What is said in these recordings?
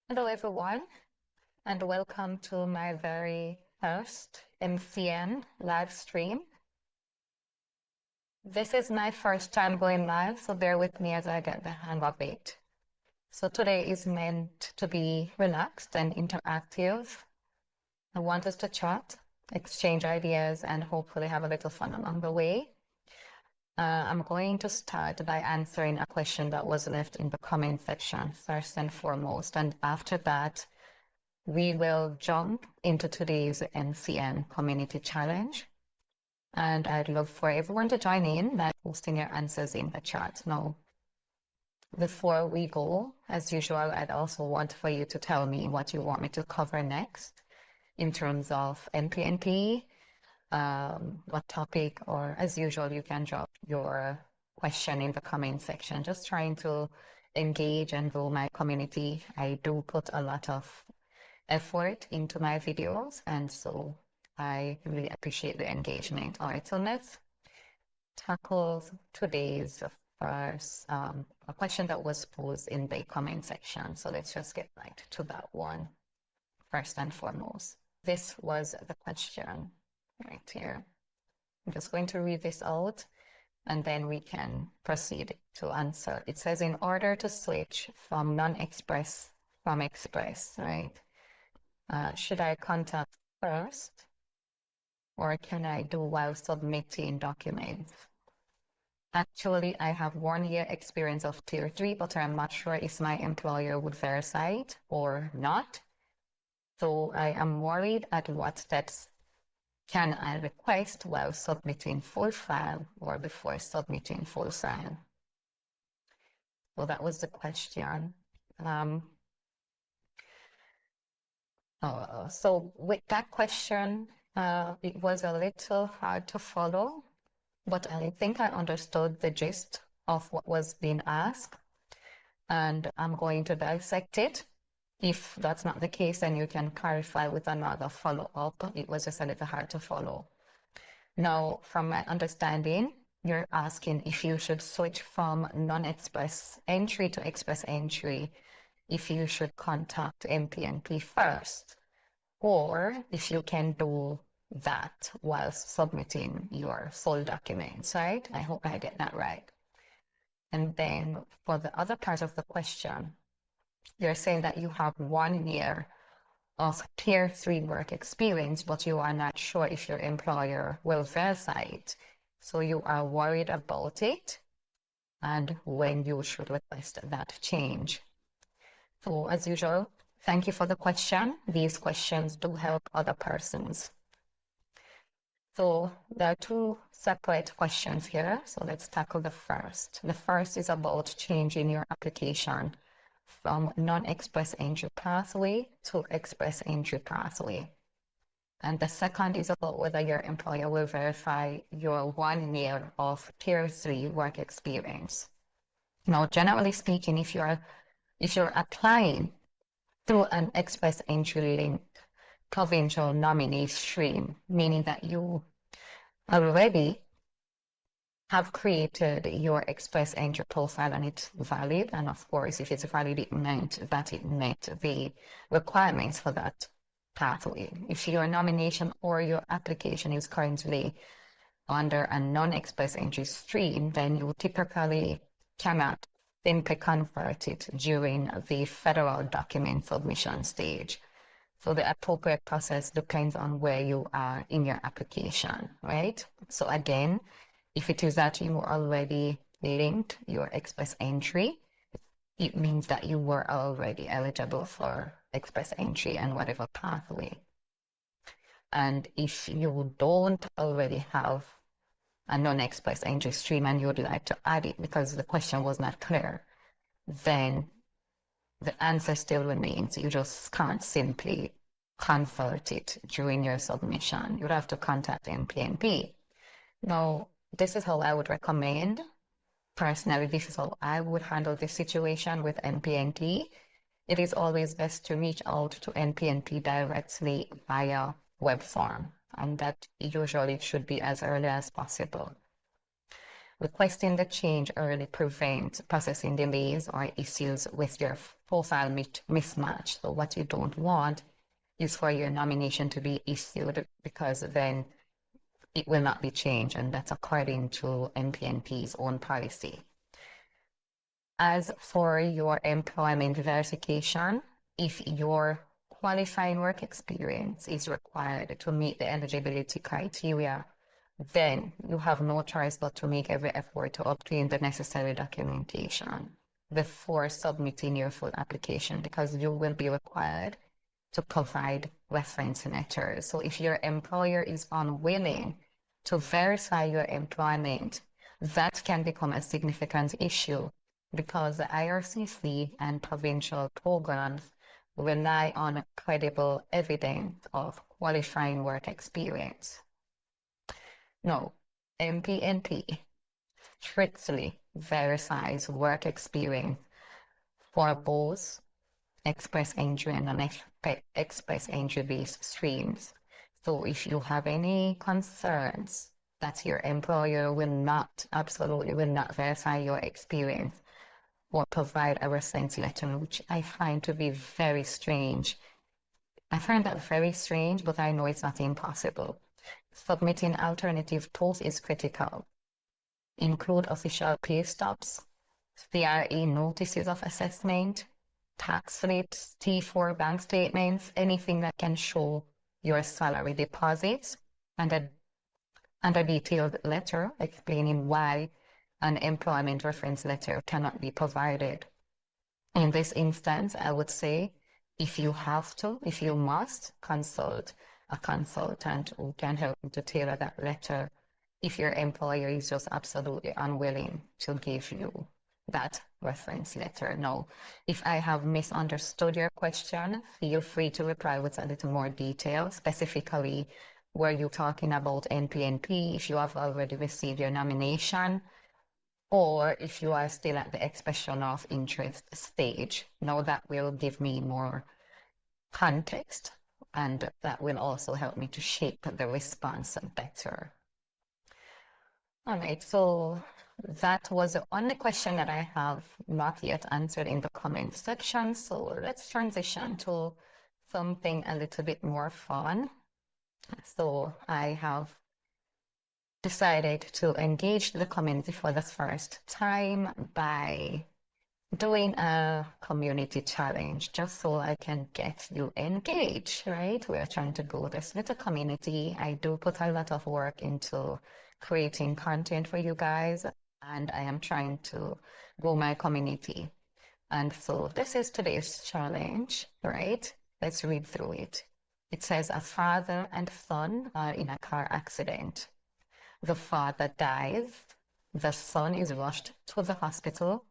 Hello, everyone, and welcome to my very first MCM live stream. This is my first time going live, so bear with me as I get the hang of it. So today is meant to be relaxed and interactive. I want us to chat, exchange ideas, and hopefully have a little fun along the way. I'm going to start by answering a question that was left in the comment section, first and foremost, and after that, we will jump into today's MCM Community Challenge, and I'd love for everyone to join in by posting your answers in the chat. Now, before we go, as usual, I'd also want for you to tell me what you want me to cover next in terms of MPNP, what topic, or as usual, you can drop your question in the comment section. Just trying to engage and grow my community. I do put a lot of effort into my videos, and so I really appreciate the engagement. All right, so let's tackle today's first a question that was posed in the comment section. So let's just get right to that one first and foremost. This was the question right here. I'm just going to read this out and then we can proceed to answer. It says, in order to switch from non-express from express, right? Should I contact first, or can I do while submitting documents? Actually, I have 1 year experience of Tier 3, but I'm not sure if my employer would verify it or not. So I am worried at what steps can I request while submitting full file or before submitting full file. So that was the question. So with that question, it was a little hard to follow, but I think I understood the gist of what was being asked, and I'm going to dissect it. If that's not the case, then you can clarify with another follow-up. It was just a little hard to follow. Now, from my understanding, you're asking if you should switch from non-express entry to express entry, if you should contact MPNP first, or if you can do that while submitting your full documents, right? I hope I get that right. And then for the other part of the question, you're saying that you have 1 year of Tier 3 work experience, but you are not sure if your employer will verify it. So you are worried about it and when you should request that change. So as usual, thank you for the question. These questions do help other persons. So there are two separate questions here. So let's tackle the first. The first is about changing your application from non-express entry pathway to express entry pathway. And the second is about whether your employer will verify your 1 year of Tier 3 work experience. Now, generally speaking, if you're applying through an express entry linked provincial nominee stream, meaning that you already have created your express entry profile and it's valid. And of course, if it's valid, it meant that it met the requirements for that pathway. If your nomination or your application is currently under a non-express entry stream, then you typically cannot simply convert it during the federal document submission stage. So the appropriate process depends on where you are in your application, right? So again, if it is that you already linked your express entry, it means that you were already eligible for express entry and whatever pathway. And if you don't already have a non-express entry stream and you would like to add it because the question was not clear, then the answer still remains. You just can't simply convert it during your submission. You'd have to contact MPNP. Now, this is how I would recommend. Personally, this is how I would handle this situation with MPNP. It is always best to reach out to MPNP directly via web form, and that usually should be as early as possible. Requesting the change early prevents processing delays or issues with your profile mismatch. So what you don't want is for your nomination to be issued because then it will not be changed, and that's according to MPNP's own policy. As for your employment verification, if your qualifying work experience is required to meet the eligibility criteria, then you have no choice but to make every effort to obtain the necessary documentation before submitting your full application, because you will be required to provide reference letters. So if your employer is unwilling to verify your employment, that can become a significant issue because the IRCC and provincial programs rely on credible evidence of qualifying work experience. No, MPNP strictly verifies work experience for both express entry and non-express entry-based streams. So if you have any concerns that your employer absolutely will not verify your experience or provide a reference letter, which I find to be very strange. I find that very strange, but I know it's not impossible. Submitting alternative tools is critical. Include official pay stubs, CRA notices of assessment, tax slips, T4 bank statements, anything that can show your salary deposits, and a detailed letter explaining why an employment reference letter cannot be provided. In this instance, I would say if you must, consult a consultant who can help you to tailor that letter if your employer is just absolutely unwilling to give you that reference letter. Now, if I have misunderstood your question, feel free to reply with a little more detail. Specifically, were you talking about MPNP, if you have already received your nomination, or if you are still at the expression of interest stage? Now that will give me more context, and that will also help me to shape the response better. All right, so that was the only question that I have not yet answered in the comment section. So let's transition to something a little bit more fun. So I have decided to engage the community for the first time by doing a community challenge just so I can get you engaged, right? We're trying to build this little community. I do put a lot of work into creating content for you guys, and I am trying to grow my community. And so this is today's challenge, right? Let's read through it. It says a father and son are in a car accident. The father dies. The son is rushed to the hospital.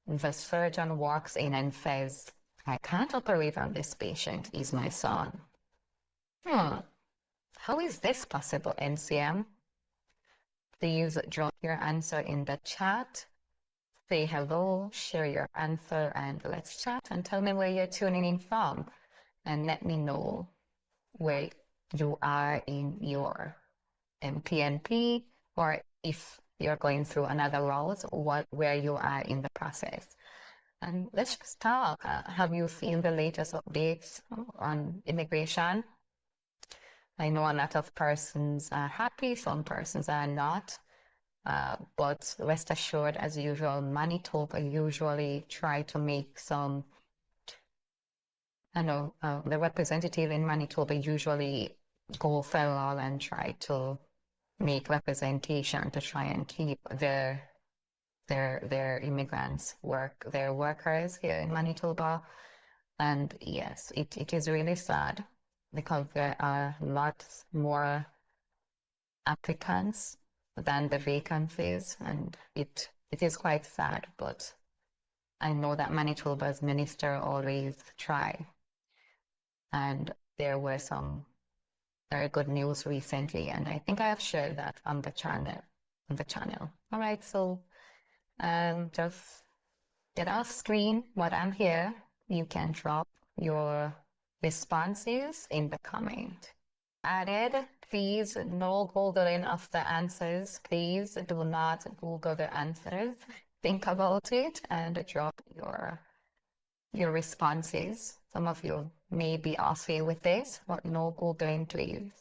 The surgeon walks in and says, I can't operate on this patient. He's my son. How is this possible, MCM? Please drop your answer in the chat. Say hello, share your answer, and let's chat and tell me where you're tuning in from. And let me know where you are in your MPNP, or if you're going through another route, where you are in the process. And let's just talk. Have you seen the latest updates on immigration? I know a lot of persons are happy, some persons are not. But rest assured, as usual, Manitoba usually try to make some, the representative in Manitoba usually go federal and try to make representation to try and keep their immigrants their workers here in Manitoba. And yes, it is really sad because there are lots more applicants than the vacancies, and it is quite sad, but I know that Manitoba's minister always try. And there were some very good news recently, and I think I have shared that on the channel. All right, so just get off screen while I'm here. You can drop your responses in the comment. added. Please, no Googling of the answers. Please do not Google the answers. Think about it and drop your responses. Some of you may be okay with this, but no Googling, please.